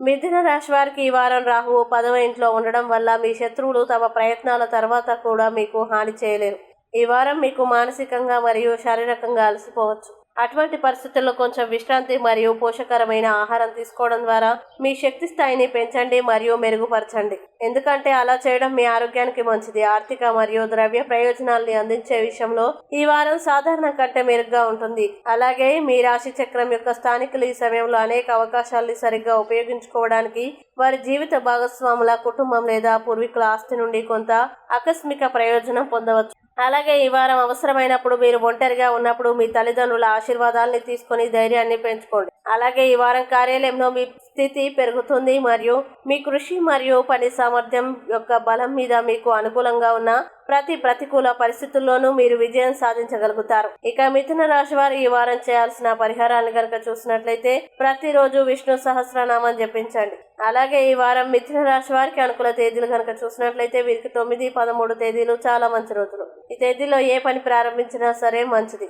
మిథున రాశి వారికి ఈ వారం రాహువు 10వ ఇంట్లో ఉండడం వల్ల మీ శత్రువులు తమ ప్రయత్నాల తర్వాత కూడా మీకు హాని చేయలేరు. ఈ వారం మీకు మానసికంగా మరియు శారీరకంగా అలసిపోవచ్చు. అటువంటి పరిస్థితుల్లో కొంచెం విశ్రాంతి మరియు పోషకరమైన ఆహారం తీసుకోవడం ద్వారా మీ శక్తి స్థాయిని పెంచండి మరియు మెరుగుపరచండి. ఎందుకంటే అలా చేయడం మీ ఆరోగ్యానికి మంచిది. ఆర్థిక మరియు ద్రవ్య ప్రయోజనాల్ని అందించే విషయంలో ఈ వారం సాధారణ కంటే మెరుగ్గా ఉంటుంది. అలాగే మీ రాశి చక్రం యొక్క స్థానికులు ఈ సమయంలో అనేక అవకాశాలని సరిగ్గా ఉపయోగించుకోవడానికి వారి జీవిత భాగస్వాముల కుటుంబం లేదా పూర్వీకుల ఆస్తి నుండి కొంత ఆకస్మిక ప్రయోజనం పొందవచ్చు. అలాగే ఈ వారం అవసరమైనప్పుడు మీరు ఒంటరిగా ఉన్నప్పుడు మీ తల్లిదండ్రుల ఆశీర్వాదాలని తీసుకొని ధైర్యాన్ని పెంచుకోండి. అలాగే ఈ వారం కార్యాలయంలో మీ స్థితి పెరుగుతుంది మరియు మీ కృషి మరియు పని సామర్థ్యం యొక్క బలం మీద మీకు అనుకూలంగా ఉన్న ప్రతికూల పరిస్థితుల్లోనూ మీరు విజయం సాధించగలుగుతారు. ఇక మిథున రాశి వారు ఈ వారం చేయాల్సిన పరిహారాలను కనుక చూసినట్లయితే ప్రతిరోజు విష్ణు సహస్రనామం జపించండి. అలాగే ఈ వారం మిథున రాశి వారికి అనుకూల తేదీలు కనుక చూసినట్లయితే వీరికి 9, 13 తేదీలు చాలా మంచి రోజులు. ఈ తేదీలో ఏ పని ప్రారంభించినా సరే మంచిది.